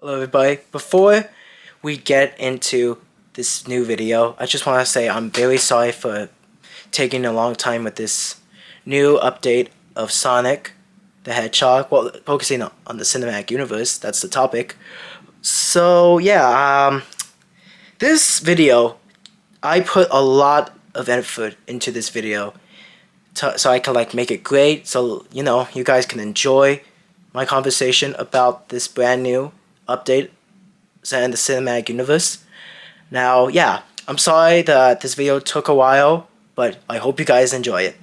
Hello everybody. Before we get into this new video, I just want to say I'm very sorry for taking a long time with this new update of Sonic the Hedgehog. Well, focusing on the cinematic universe, that's the topic. So yeah, this video, I put a lot of effort into this video so I can make it great, so you guys can enjoy my conversation about this brand new update set in the cinematic universe. Now, yeah, I'm sorry that this video took a while, but I hope you guys enjoy it.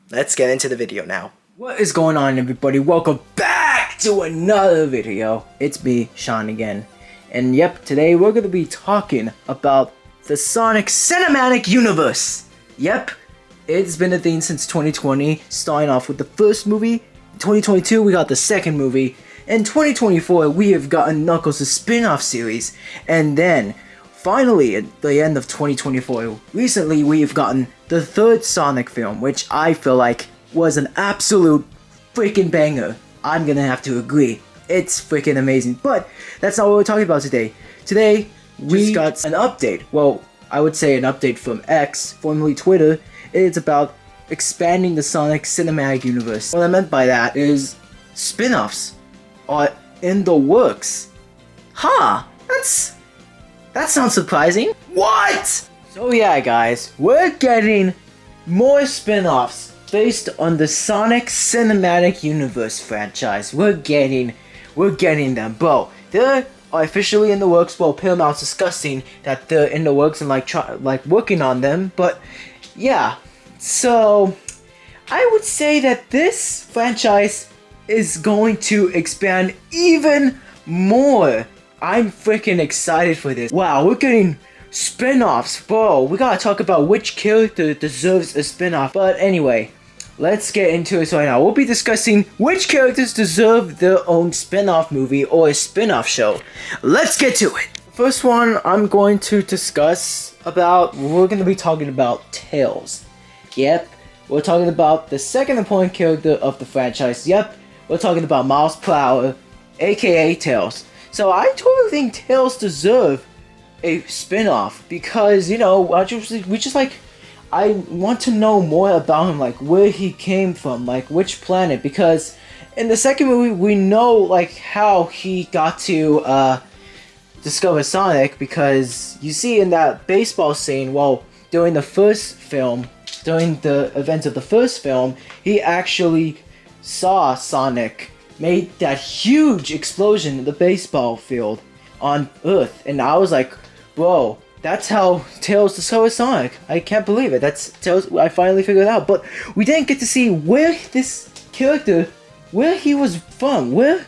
Let's get into the video now. What is going on, everybody? Welcome back to another video. It's me, Sean, again. And yep, today we're going to be talking about the Sonic Cinematic Universe. Yep, it's been a thing since 2020, starting off with the first movie. In 2022, we got the second movie. In 2024, we have gotten Knuckles' spin-off series, and then, finally, at the end of 2024, recently we've gotten the third Sonic film, which I feel like was an absolute freaking banger. I'm gonna have to agree. It's freaking amazing, but that's not what we're talking about today. Today, we got an update. Well, I would say an update from X, formerly Twitter. It's about expanding the Sonic Cinematic Universe. What I meant by that is spin-offs are in the works. Huh, that sounds surprising. What? So yeah, guys, we're getting more spin-offs based on the Sonic Cinematic Universe franchise. We're getting them, bro. They're officially in the works. Well, Paramount's discussing that they're in the works and working on them. But yeah, so I would say that this franchise is going to expand even more. I'm freaking excited for this. Wow, we're getting spin-offs, bro. We gotta talk about which character deserves a spin-off. But anyway, let's get into it right now. We'll be discussing which characters deserve their own spin-off movie or a spin-off show. Let's get to it. First one I'm going to discuss about, we're gonna be talking about Tails. Yep, we're talking about the second important character of the franchise. Yep, we're talking about Miles Prower, aka Tails. So I totally think Tails deserve a spin-off because, I want to know more about him, where he came from, which planet, because in the second movie we know how he got to discover Sonic, because you see in that baseball scene, during the events of the first film, he actually saw Sonic made that huge explosion in the baseball field on Earth, and I was like, bro, that's how Tails discovered Sonic. I can't believe it. That's Tails. I finally figured it out, but we didn't get to see where this character, where he was from, where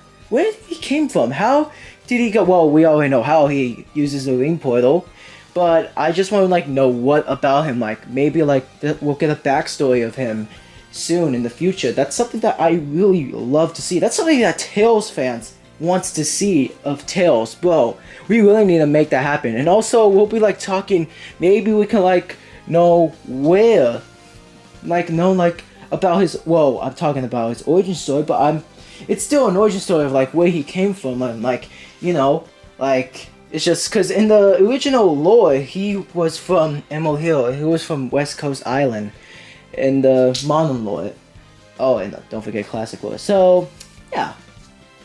he came from. How did he go? Well, we already know how he uses the ring portal, but I just want to know what about him. Maybe we'll get a backstory of him soon in the future. That's something that I really love to see. That's something that Tails fans wants to see of Tails, bro. We really need to make that happen. And also, we'll be talking. Maybe we can know where, about his. Well, I'm talking about his origin story, but it's still an origin story of where he came from, and it's just because in the original lore he was from Emerald Hill. He was from West Coast Island. In the modern lore. Oh, and don't forget classic lore. So, yeah.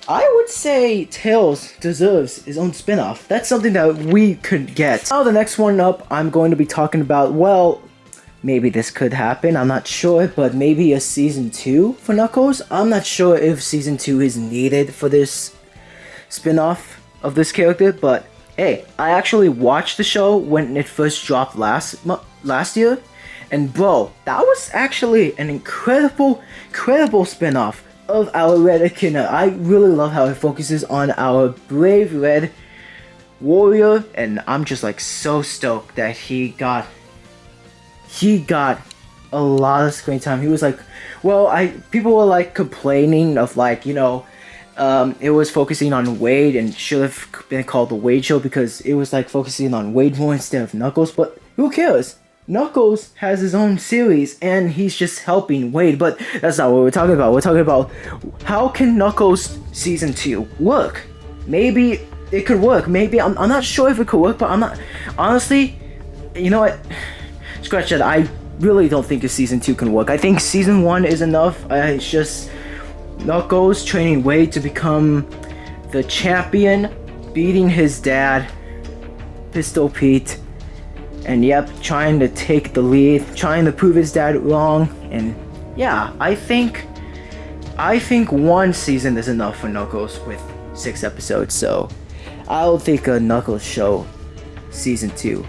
I would say Tails deserves his own spin-off. That's something that we could get. Now, the next one up, I'm going to be talking about, well, maybe this could happen. I'm not sure, but maybe a Season 2 for Knuckles. I'm not sure if Season 2 is needed for this spin-off of this character, but hey, I actually watched the show when it first dropped last year. And bro, that was actually an incredible spin-off of our Red Echidna. I really love how it focuses on our brave red warrior, and I'm just so stoked that he got a lot of screen time. He was people were complaining of it was focusing on Wade and should have been called the Wade Show because it was focusing on Wade more instead of Knuckles, but who cares? Knuckles has his own series and he's just helping Wade, but that's not what we're talking about. We're talking about how can Knuckles Season 2 work? maybe it could work. Maybe I'm not sure if it could work, but I'm not honestly. You know what? Scratch that. I really don't think a season 2 can work. I think season 1 is enough. It's just Knuckles training Wade to become the champion, beating his dad, Pistol Pete, and yep, trying to take the lead, trying to prove his dad wrong. And yeah, I think one season is enough for Knuckles with 6 episodes. So I don't think a Knuckles show season 2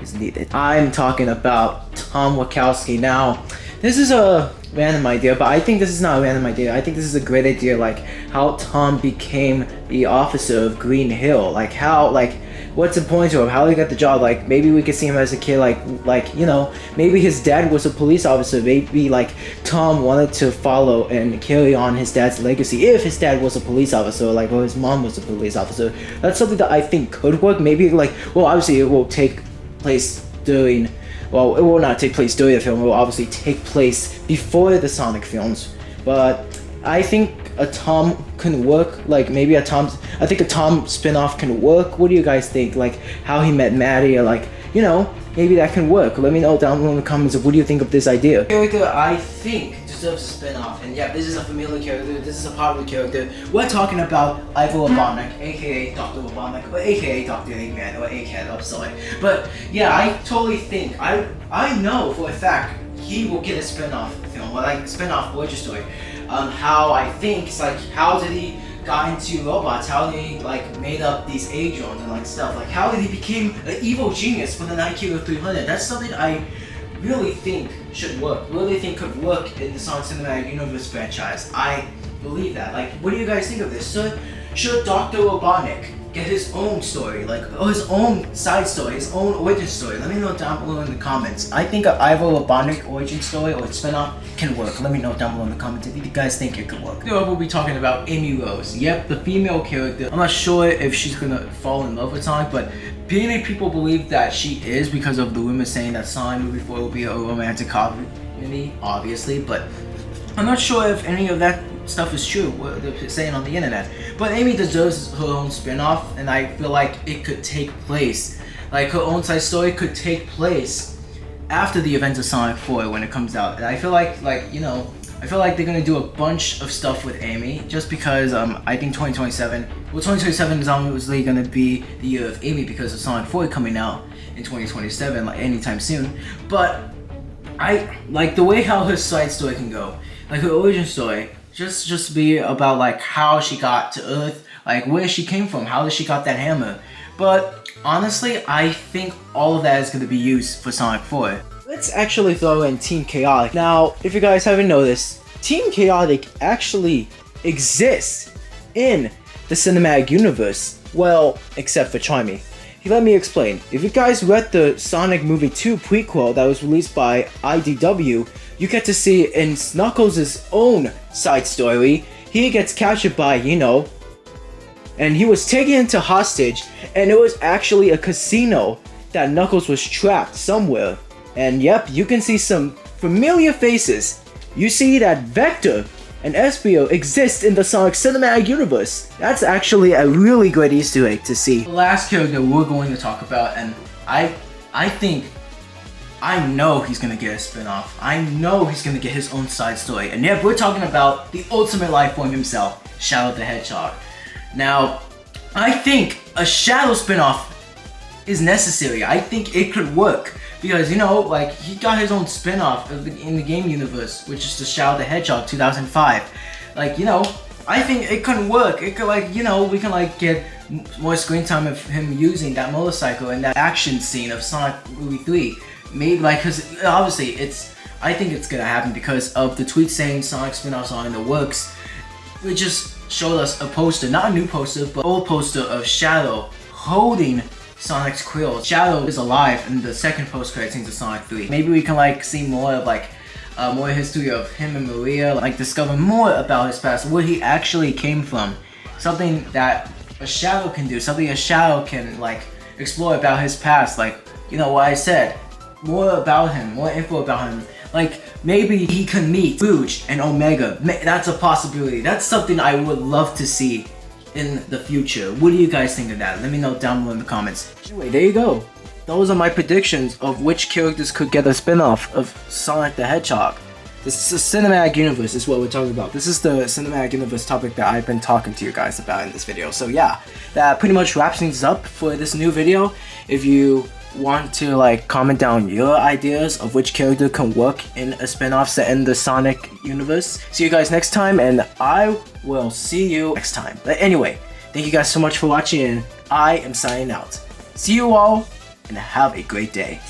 is needed. I'm talking about Tom Wachowski. Now, this is a random idea, but I think this is not a random idea. I think this is a great idea, like how Tom became the officer of Green Hill. Like how, like, what's the point to him? How he got the job? Like maybe we could see him as a kid, like you know, maybe his dad was a police officer. Maybe like Tom wanted to follow and carry on his dad's legacy if his dad was a police officer, like or his mom was a police officer. That's something that I think could work. Maybe like, well, obviously it will take place during, well, it will not take place during the film. It will obviously take place before the Sonic films, but I think a Tom can work. Like maybe I think a Tom spin-off can work. What do you guys think? Like how he met Maddie, or like, you know, maybe that can work. Let me know down below in the comments of what do you think of this idea. Character I think deserves a spin-off, and yeah, this is a familiar character, this is a popular character. We're talking about Ivor Robotnik, aka Dr. Robotnik, or aka Dr. Eggman, or Egghead, I'm sorry. But yeah, I totally think, I know for a fact he will get a spin-off film, or like spin-off origin story. How I think it's like, how did he got into robots? How did he like made up these A-drones and like stuff? Like how did he became an evil genius with an IQ of 300? That's something I really think should work. Really think could work in the Sonic Cinematic Universe franchise. I believe that. Like, what do you guys think of this? Should Dr. Robotnik get his own story, like, or his own side story, his own origin story? Let me know down below in the comments. I think an Ivor Robotnik origin story or spin-off can work. Let me know down below in the comments if you guys think it could work. We'll be talking about Amy Rose. Yep, the female character. I'm not sure if she's gonna fall in love with Sonic, but many people believe that she is because of the rumors saying that Sonic movie 4 will be a romantic comedy, obviously, but I'm not sure if any of that stuff is true, what they're saying on the internet. But Amy deserves her own spin-off, and I feel like it could take place, like her own side story could take place after the events of Sonic 4 when it comes out. And I feel like you know, I feel like they're gonna do a bunch of stuff with Amy, just because I think 2027 is obviously gonna be the year of Amy because of Sonic 4 coming out in 2027, like anytime soon. But I like the way how her side story can go, like her origin story. Just be about like how she got to Earth, like where she came from, how did she got that hammer. But honestly, I think all of that is going to be used for Sonic 4. Let's actually throw in Team Chaotic. Now, if you guys haven't noticed, Team Chaotic actually exists in the cinematic universe. Well, except for Chimey. Let me explain. If you guys read the Sonic Movie 2 prequel that was released by IDW, you get to see in Knuckles' own side story, he gets captured by, you know, and he was taken into hostage, and it was actually a casino that Knuckles was trapped somewhere. And yep, you can see some familiar faces. You see that Vector and Espio exist in the Sonic Cinematic Universe. That's actually a really great Easter egg to see. The last character we're going to talk about, and I know he's gonna get a spin-off. I know he's gonna get his own side story. And yeah, we're talking about the ultimate life form himself, Shadow the Hedgehog. Now, I think a Shadow spin-off is necessary. I think it could work. Because, you know, like, he got his own spin-off in the game universe, which is the Shadow the Hedgehog 2005. Like, you know, I think it could work. It could, like, you know, we can, like, get more screen time of him using that motorcycle and that action scene of Sonic Movie 3. Maybe, like, because obviously I think it's gonna happen because of the tweet saying Sonic spin-offs are in the works. It just showed us a poster, not a new poster, but old poster of Shadow holding Sonic's quill. Shadow is alive in the second post-credit scenes of Sonic 3. Maybe we can like see more of like more history of him and Maria, like discover more about his past, where he actually came from. Something that a Shadow can do, something a Shadow can like explore about his past, like, you know what I said, more about him, more info about him. Like, maybe he can meet Rouge and Omega. That's a possibility. That's something I would love to see in the future. What do you guys think of that? Let me know down below in the comments. Anyway, there you go. Those are my predictions of which characters could get a spin-off of Sonic the Hedgehog. This is a cinematic universe is what we're talking about. This is the cinematic universe topic that I've been talking to you guys about in this video. So yeah, that pretty much wraps things up for this new video. If you want to like comment down your ideas of which character can work in a spin-off set in the Sonic universe. See you guys next time, and I will see you next time. But anyway, thank you guys so much for watching, and I am signing out. See you all, and have a great day.